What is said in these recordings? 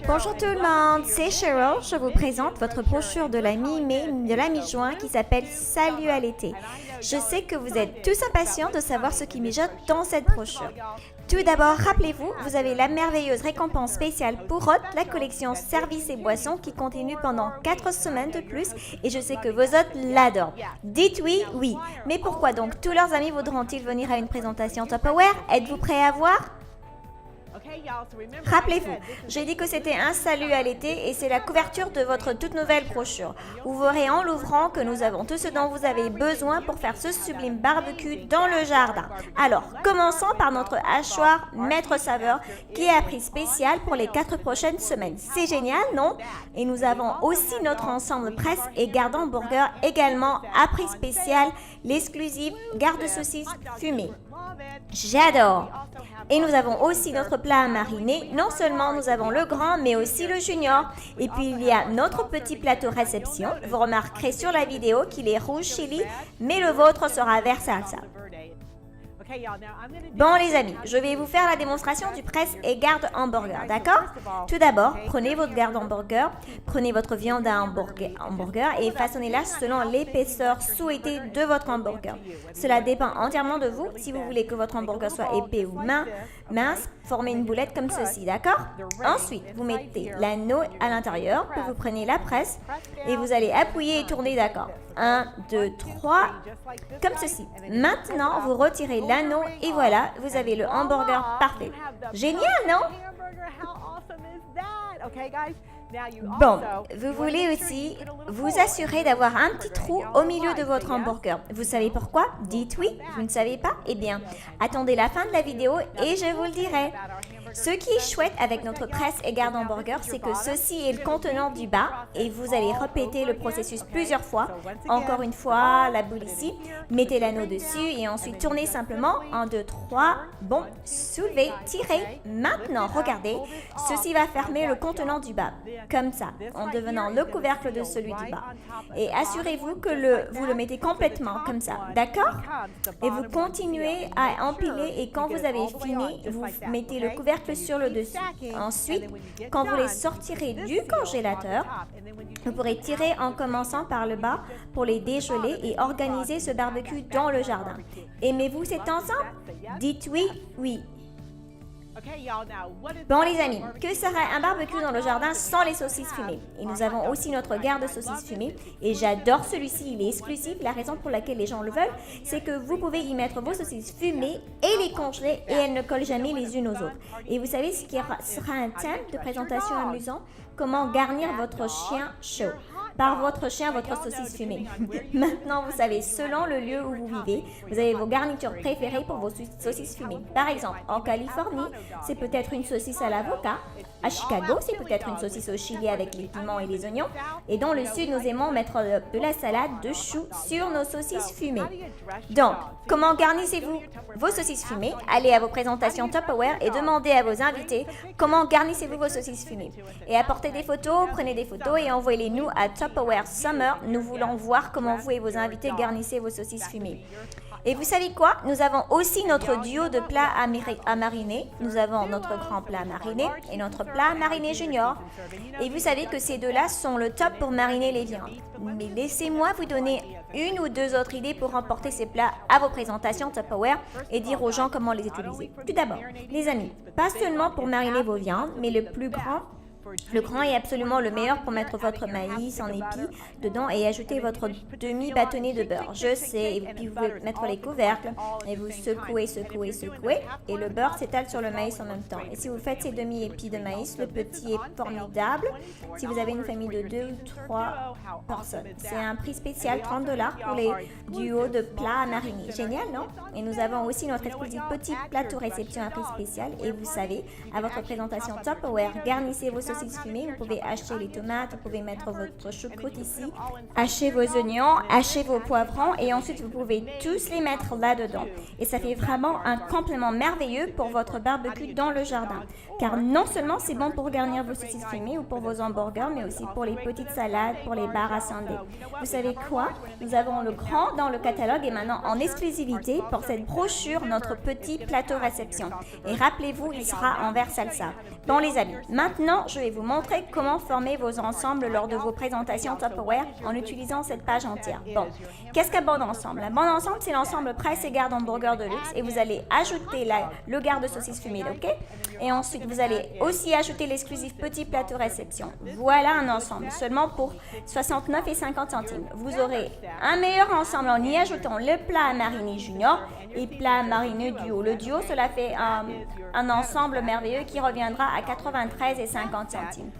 Bonjour tout le monde, c'est Cheryl. Je vous présente votre brochure de la mi-mai, de la mi-juin qui s'appelle Salut à l'été. Je sais que vous êtes tous impatients de savoir ce qui mijote dans cette brochure. Tout d'abord, rappelez-vous, vous avez la merveilleuse récompense spéciale pour hôtes, la collection services et boissons qui continue pendant 4 semaines de plus et je sais que vos hôtes l'adorent. Dites oui, oui. Mais pourquoi donc tous leurs amis voudront-ils venir à une présentation Tupperware? Êtes-vous prêts à voir? Rappelez-vous, j'ai dit que c'était un salut à l'été et c'est la couverture de votre toute nouvelle brochure. Vous verrez en l'ouvrant que nous avons tout ce dont vous avez besoin pour faire ce sublime barbecue dans le jardin. Alors, commençons par notre hachoir Maître Saveur qui est à prix spécial pour les 4 prochaines semaines. C'est génial, non? Et nous avons aussi notre ensemble presse et garde hamburger également à prix spécial, l'exclusive garde saucisse fumée. J'adore! Et nous avons aussi notre plat à mariner. Non seulement nous avons le grand, mais aussi le junior. Et puis il y a notre petit plateau réception. Vous remarquerez sur la vidéo qu'il est rouge chili, mais le vôtre sera vert salsa. Bon les amis, je vais vous faire la démonstration du presse et garde hamburger, d'accord? Tout d'abord, prenez votre garde hamburger, prenez votre viande à hamburger et façonnez-la selon l'épaisseur souhaitée de votre hamburger. Cela dépend entièrement de vous. Si vous voulez que votre hamburger soit épais ou mince, formez une boulette comme ceci, d'accord? Ensuite, vous mettez l'anneau à l'intérieur, puis vous prenez la presse et vous allez appuyer et tourner, d'accord? 1, 2, 3, comme ceci. Maintenant, vous retirez l'anneau et voilà, vous avez le hamburger parfait. Génial, non? Bon, vous voulez aussi vous assurer d'avoir un petit trou au milieu de votre hamburger. Vous savez pourquoi? Dites oui. Vous ne savez pas? Eh bien, attendez la fin de la vidéo et je vous le dirai. Ce qui est chouette avec notre presse et garde hamburger, c'est que ceci est le contenant du bas et vous allez répéter le processus plusieurs fois. Encore une fois, la boule ici, mettez l'anneau dessus et ensuite tournez simplement. 1, 2, 3, bon, soulevez, tirez. Maintenant, regardez, ceci va fermer le contenant du bas, comme ça, en devenant le couvercle de celui du bas. Et assurez-vous que vous le mettez complètement, comme ça, d'accord? Et vous continuez à empiler et quand vous avez fini, vous mettez le couvercle sur le dessus. Ensuite, quand vous les sortirez du congélateur, vous pourrez tirer en commençant par le bas pour les dégeler et organiser ce barbecue dans le jardin. Aimez-vous cet ensemble? Dites oui, oui. Bon les amis, que serait un barbecue dans le jardin sans les saucisses fumées? Et nous avons aussi notre garde saucisses fumées et j'adore celui-ci, il est exclusif. La raison pour laquelle les gens le veulent, c'est que vous pouvez y mettre vos saucisses fumées et les congeler et elles ne collent jamais les unes aux autres. Et vous savez ce qui sera un thème de présentation amusant? Comment garnir votre chien chaud? Par votre chien, votre saucisse fumée. Maintenant, vous savez, selon le lieu où vous vivez, vous avez vos garnitures préférées pour vos saucisses fumées. Par exemple, en Californie, c'est peut-être une saucisse à l'avocat. À Chicago, c'est peut-être une saucisse au chili avec les piments et les oignons. Et dans le sud, nous aimons mettre de la salade de choux sur nos saucisses fumées. Donc, comment garnissez-vous vos saucisses fumées? Allez à vos présentations Tupperware et demandez à vos invités comment garnissez-vous vos saucisses fumées. Et apportez des photos, prenez des photos et envoyez-les nous à Tupperware Summer. Nous voulons voir comment vous et vos invités garnissez vos saucisses fumées. Et vous savez quoi? Nous avons aussi notre duo de plats à mariner. Nous avons notre grand plat à mariner et notre plat à mariner junior. Et vous savez que ces deux-là sont le top pour mariner les viandes. Mais laissez-moi vous donner une ou deux autres idées pour emporter ces plats à vos présentations Tupperware et dire aux gens comment les utiliser. Tout d'abord, les amis, pas seulement pour mariner vos viandes, mais le grand est absolument le meilleur pour mettre votre maïs en épi dedans et ajouter votre demi-bâtonnet de beurre. Je sais, et puis vous pouvez mettre les couvercles et vous secouez et le beurre s'étale sur le maïs en même temps. Et si vous faites ces demi-épis de maïs, le petit est formidable si vous avez une famille de 2 ou 3 personnes. C'est un prix spécial, 30 $ pour les duos de plats à mariner. Génial, non? Et nous avons aussi notre exclusif petit plateau réception à prix spécial et vous savez, à votre présentation Tupperware, garnissez vos saucisses saucisses fumées, vous pouvez hacher les tomates, vous pouvez mettre votre choucroute ici, hacher vos oignons, hacher vos poivrons et ensuite vous pouvez tous les mettre là-dedans. Et ça fait vraiment un complément merveilleux pour votre barbecue dans le jardin. Car non seulement c'est bon pour garnir vos saucisses fumées ou pour vos hamburgers, mais aussi pour les petites salades, pour les bars à sundae. Vous savez quoi? Nous avons le grand dans le catalogue et maintenant en exclusivité pour cette brochure, notre petit plateau réception. Et rappelez-vous, il sera en vert salsa. Bon les amis, maintenant je vais vous montrer comment former vos ensembles lors de vos présentations Tupperware en utilisant cette page entière. Bon, qu'est-ce qu'un bon ensemble? Un bon ensemble, c'est l'ensemble presse et garde hamburger de luxe et vous allez ajouter le garde saucisse fumée, ok? Et ensuite, vous allez aussi ajouter l'exclusif petit plateau réception. Voilà un ensemble, seulement pour 69,50 centimes. Vous aurez un meilleur ensemble en y ajoutant le plat mariné junior et plat mariné duo. Le duo, cela fait un ensemble merveilleux qui reviendra à 93,50 centimes.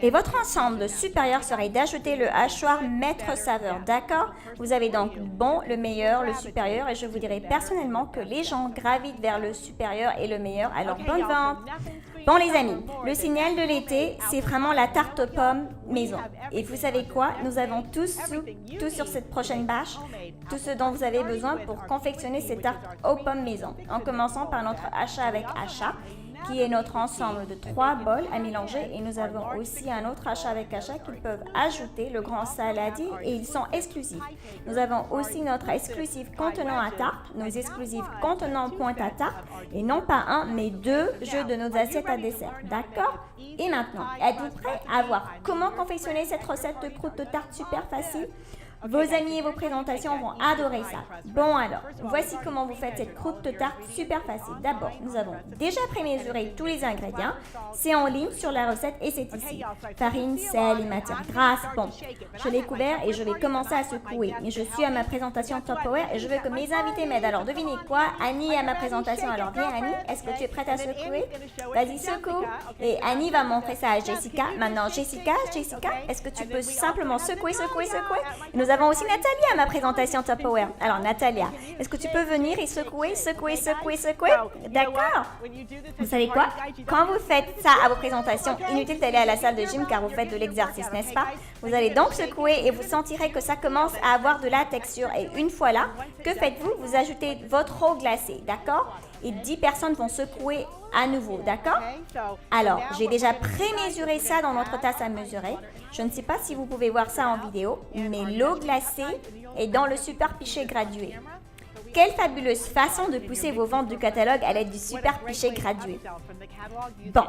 Et votre ensemble supérieur serait d'ajouter le hachoir maître saveur, d'accord? Vous avez donc le bon, le meilleur, le supérieur et je vous dirais personnellement que les gens gravitent vers le supérieur et le meilleur, alors bonne vente! Bon les amis, le signal de l'été, c'est vraiment la tarte aux pommes maison. Et vous savez quoi? Nous avons tout sur cette prochaine bâche, tout ce dont vous avez besoin pour confectionner cette tarte aux pommes maison. En commençant par notre achat avec achat, qui est notre ensemble de 3 bols à mélanger et nous avons aussi un autre achat avec achat qu'ils peuvent ajouter, le grand saladier et ils sont exclusifs. Nous avons aussi notre exclusif contenant à tarte, nos exclusifs contenant pointe à tarte et non pas un mais 2 jeux de nos assiettes à dessert, d'accord? Et maintenant, êtes-vous prêts à voir comment confectionner cette recette de croûte de tarte super facile? Vos amis et vos présentations vont adorer ça. Bon alors, voici comment vous faites cette croûte de tarte super facile. D'abord, nous avons déjà prémesuré tous les ingrédients. C'est en ligne sur la recette et c'est ici. Farine, sel et matière grasse. Bon, je l'ai couvert et je vais commencer à secouer. Et je suis à ma présentation Tupperware et je veux que mes invités m'aident. Alors devinez quoi? Annie est à ma présentation. Alors viens Annie, est-ce que tu es prête à secouer? Vas-y, secoue. Et Annie va montrer ça à Jessica. Maintenant, Jessica, est-ce que tu peux simplement secouer? Nous avons aussi Natalia à ma présentation Tupperware. Alors Natalia, est-ce que tu peux venir et secouer? D'accord. Vous savez quoi? Quand vous faites ça à vos présentations, inutile d'aller à la salle de gym car vous faites de l'exercice, n'est-ce pas? Vous allez donc secouer et vous sentirez que ça commence à avoir de la texture. Et une fois là, que faites-vous? Vous ajoutez votre eau glacée, d'accord? Et 10 personnes vont secouer à nouveau, d'accord? Alors, j'ai déjà prémesuré ça dans notre tasse à mesurer. Je ne sais pas si vous pouvez voir ça en vidéo, mais l'eau glacée est dans le super pichet gradué. Quelle fabuleuse façon de pousser vos ventes du catalogue à l'aide du super pichet gradué. Bon,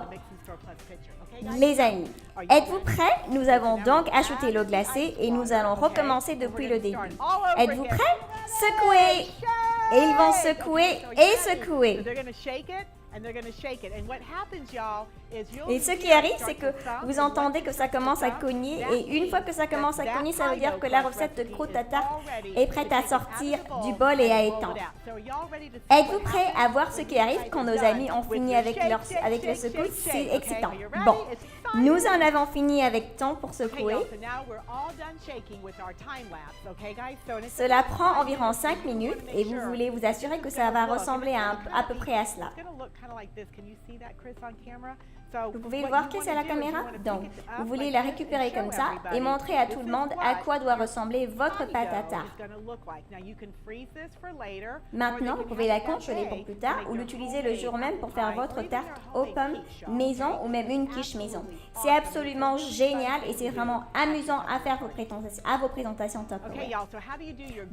les amis, êtes-vous prêts? Nous avons donc ajouté l'eau glacée et nous allons recommencer depuis le début. Êtes-vous prêts? Secouez! Et ils vont secouer et secouer. Et ce qui arrive, c'est que vous entendez que ça commence à cogner et une fois que ça commence à cogner, ça veut dire que la recette de croûte à tarte est prête à sortir du bol et à étendre. Êtes-vous prêts à voir ce qui arrive quand nos amis ont fini avec le secousse? C'est excitant. Bon, nous en avons fini avec temps pour secouer. Cela prend environ 5 minutes et vous voulez vous assurer que ça va ressembler à peu près à cela. Vous pouvez le voir, Chris, à la caméra? Donc, vous voulez la récupérer comme ça et montrer à tout le monde à quoi doit ressembler votre pâte à tarte. Maintenant, vous pouvez la congeler pour plus tard ou l'utiliser le jour même pour faire votre tarte aux pommes maison ou même une quiche maison. C'est absolument génial et c'est vraiment amusant à faire à vos présentations Tupperware.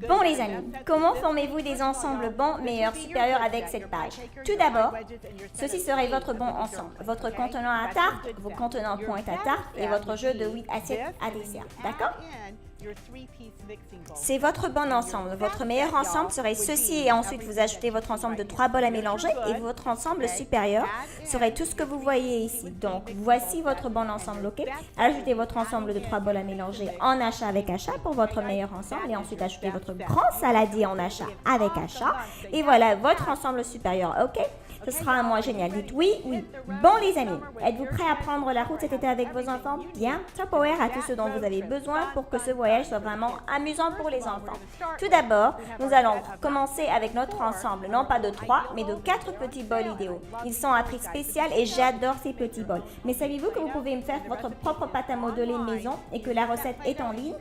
Bon les amis, comment formez-vous des ensembles bons, meilleurs, supérieurs avec cette page? Tout d'abord, ceci serait votre bon ensemble. Votre contenant à tarte, vos contenants pointe à tarte et votre jeu de 8 assiettes à dessert. D'accord? C'est votre bon ensemble. Votre meilleur ensemble serait ceci et ensuite vous ajoutez votre ensemble de 3 bols à mélanger et votre ensemble supérieur serait tout ce que vous voyez ici. Donc voici votre bon ensemble, ok? Ajoutez votre ensemble de 3 bols à mélanger en achat avec achat pour votre meilleur ensemble et ensuite ajoutez votre grand saladier en achat avec achat et voilà votre ensemble supérieur, ok? Ce sera un mois génial. Dites oui, oui. Bon les amis, êtes-vous prêts à prendre la route cet été avec vos enfants? Bien, Tupperware a tout ce dont vous avez besoin pour que ce voyage soit vraiment amusant pour les enfants. Tout d'abord, nous allons commencer avec notre ensemble, non pas de 3, mais de 4 petits bols idéaux. Ils sont à prix spécial et j'adore ces petits bols. Mais savez-vous que vous pouvez me faire votre propre pâte à modeler maison et que la recette est en ligne?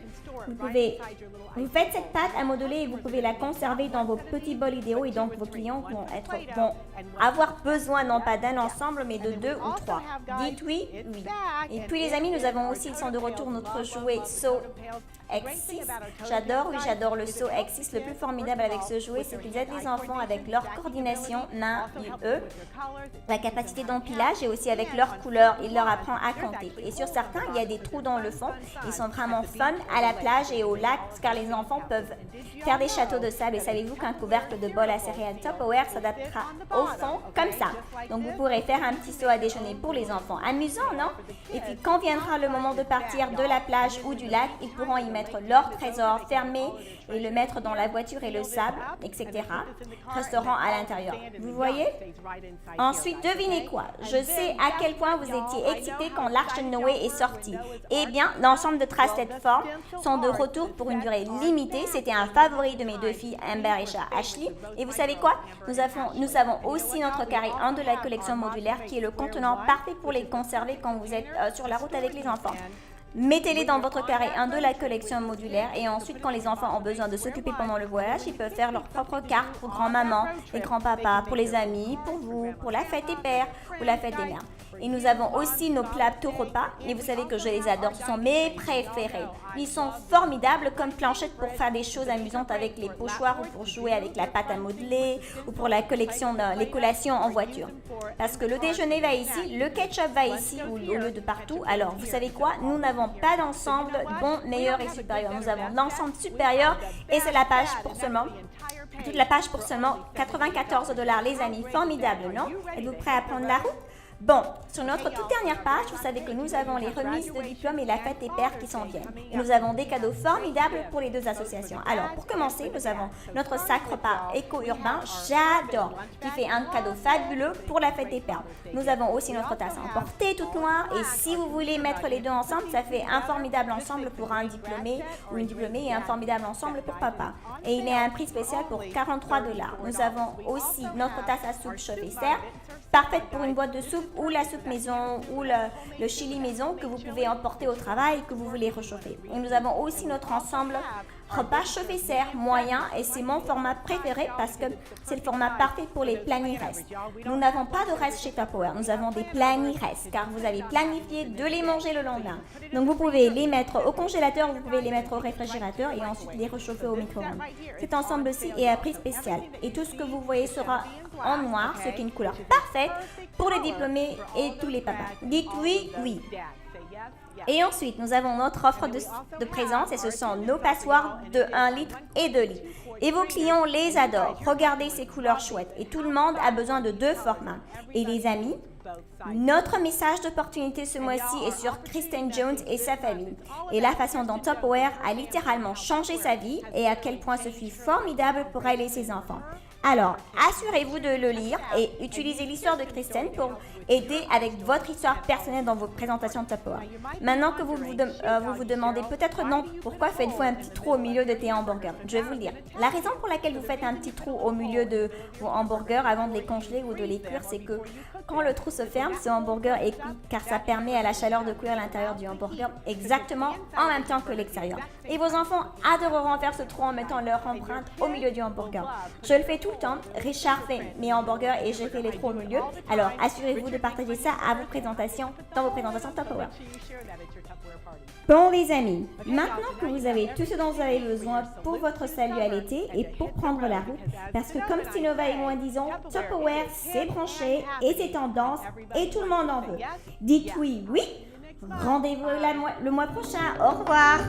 Vous faites cette pâte à modeler et vous pouvez la conserver dans vos petits bols idéaux et donc vos clients vont avoir besoin non pas d'un ensemble mais de 2 ou 3. Dites oui, oui. Et puis les amis, nous avons aussi, ils sont de retour, notre jouet So X6. J'adore le So X6. Le plus formidable avec ce jouet, c'est qu'ils aident les enfants avec leur coordination main et eux, la capacité d'empilage et aussi avec leur couleur. Il leur apprend à compter. Et sur certains, il y a des trous dans le fond. Ils sont vraiment fun à la plage et au lac car les enfants peuvent faire des châteaux de sable. Et savez-vous qu'un couvercle de bol à céréales Tupperware s'adaptera au fond comme ça. Donc vous pourrez faire un petit seau à déjeuner pour les enfants. Amusant, non? Et puis quand viendra le moment de partir de la plage ou du lac, ils pourront y mettre leur trésor fermé et le mettre dans la voiture et le sable, etc. Resteront à l'intérieur. Vous voyez? Ensuite, devinez quoi? Je sais à quel point vous étiez excités quand l'Arche de Noé est sortie. Eh bien, l'ensemble de Trusted Farm sont de retour pour une durée limitée. C'était un favori de mes deux filles, Amber et Ashley. Et vous savez quoi? Nous avons aussi notre carré 1 de la collection modulaire qui est le contenant parfait pour les conserver quand vous êtes sur la route avec les enfants. Mettez-les dans votre carré 1 de la collection modulaire et ensuite quand les enfants ont besoin de s'occuper pendant le voyage, ils peuvent faire leur propre carte pour grand-maman et grand-papa, pour les amis, pour vous, pour la fête des pères ou la fête des mères. Et nous avons aussi nos plateaux repas et vous savez que je les adore, ce sont mes préférés. Ils sont formidables comme planchettes pour faire des choses amusantes avec les pochoirs ou pour jouer avec la pâte à modeler ou pour la collection les collations en voiture. Parce que le déjeuner va ici, le ketchup va ici au lieu de partout. Alors vous savez quoi? Nous n'avons pas d'ensemble bon, meilleur et supérieur. Nous avons l'ensemble supérieur et c'est la page pour seulement, toute la page pour seulement 94 $, les amis. Formidable, non? Êtes-vous prêts à prendre la route? Bon, sur notre toute dernière page, vous savez que nous avons les remises de diplômes et la fête des pères qui s'en viennent. Et nous avons des cadeaux formidables pour les deux associations. Alors, pour commencer, nous avons notre sac repas éco-urbain, j'adore, qui fait un cadeau fabuleux pour la fête des pères. Nous avons aussi notre tasse à emporter toute noire et si vous voulez mettre les deux ensemble, ça fait un formidable ensemble pour un diplômé ou une diplômée et un formidable ensemble pour papa. Et il est à un prix spécial pour 43 $. Nous avons aussi notre tasse à soupe chauffe-et-serre, parfaite pour une boîte de soupe ou la soupe maison ou le chili maison que vous pouvez emporter au travail et que vous voulez réchauffer. Et nous avons aussi notre ensemble repas chauffe-et-serre moyen et c'est mon format préféré parce que c'est le format parfait pour les plani-restes. Nous n'avons pas de restes chez Tupperware, nous avons des plani-restes car vous avez planifié de les manger le lendemain. Donc vous pouvez les mettre au congélateur, vous pouvez les mettre au réfrigérateur et ensuite les réchauffer au micro-ondes. Cet ensemble-ci est à prix spécial et tout ce que vous voyez sera en noir, ce qui est une couleur parfaite pour les diplômés et tous les papas. Dites oui, oui. Et ensuite, nous avons notre offre de présence et ce sont nos passoires de 1 litre et 2 litres. Et vos clients les adorent. Regardez ces couleurs chouettes. Et tout le monde a besoin de 2 formats. Et les amis, notre message d'opportunité ce mois-ci est sur Kristen Jones et sa famille. Et la façon dont Tupperware a littéralement changé sa vie et à quel point ce fut formidable pour elle et ses enfants. Alors, assurez-vous de le lire et utilisez l'histoire de Kristen pour aider avec votre histoire personnelle dans vos présentations de Tupperware. Maintenant que vous vous demandez peut-être non, pourquoi faites-vous un petit trou au milieu de tes hamburgers? Je vais vous le dire. La raison pour laquelle vous faites un petit trou au milieu de vos hamburgers avant de les congeler ou de les cuire, c'est que quand le trou se ferme, ce hamburger est cuit car ça permet à la chaleur de cuire l'intérieur du hamburger exactement en même temps que l'extérieur. Et vos enfants adoreront faire ce trou en mettant leur empreinte au milieu du hamburger. Je le fais tout le temps. Richard fait mes hamburgers et j'ai fait les trous au milieu. Alors assurez-vous de partager ça à vos présentations, dans vos présentations Tupperware. Bon les amis, maintenant que vous avez tout ce dont vous avez besoin pour votre salut à l'été et pour prendre la route, parce que comme Sinova et moi disons, Tupperware c'est branché et c'est tendance et tout le monde en veut. Dites oui, oui. Rendez-vous le mois prochain. Au revoir.